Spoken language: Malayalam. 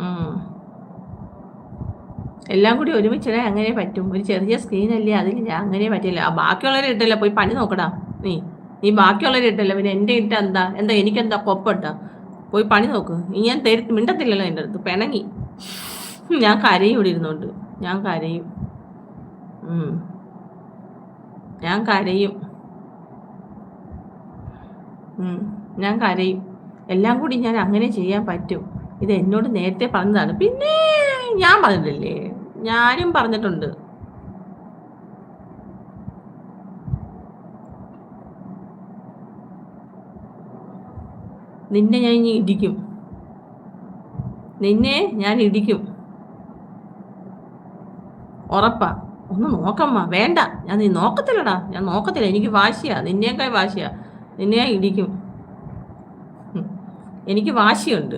ഉം. എല്ലാം കൂടി ഒരുമിച്ചിടാൻ അങ്ങനെ പറ്റും. ഒരു ചെറിയ സ്ക്രീനല്ലേ, അതിൽ ഞാൻ അങ്ങനെ പറ്റില്ല. ബാക്കിയുള്ളവരെ ഇട്ടല്ല, പോയി പണി നോക്കടാ. നീ നീ ബാക്കിയുള്ളവരെ ഇട്ടല്ല, പിന്നെ എൻ്റെ ഇട്ട എന്താ എനിക്കെന്താ കൊപ്പട്ടാ? പോയി പണി നോക്ക്. നീ ഞാൻ മിണ്ടത്തില്ലല്ലോ എൻ്റെ അടുത്ത്, പിണങ്ങി. ഞാൻ കരയും ഇവിടെ ഇരുന്നോണ്ട്. ഞാൻ കരയും. ഉം. ഞാൻ കരയും. ഞാൻ കരയും. എല്ലാം കൂടി ഞാൻ അങ്ങനെ ചെയ്യാൻ പറ്റും. ഇത് എന്നോട് നേരത്തെ പറഞ്ഞതാണ്. പിന്നെ ഞാൻ പറഞ്ഞിട്ടില്ലേ, ഞാനും പറഞ്ഞിട്ടുണ്ട്. നിന്നെ ഞാൻ ഇനി ഇടിക്കും. നിന്നെ ഞാൻ ഇടിക്കും, ഉറപ്പാ. ഒന്ന് നോക്കമ്മ. വേണ്ട, നീ നോക്കത്തില്ലടാ. ഞാൻ നോക്കത്തില്ല. എനിക്ക് വാശിയാ, നിന്നേക്കാൾ വാശിയാ. നിന്നെ ഞാൻ ഇടിക്കും. എനിക്ക് വാശിയുണ്ട്.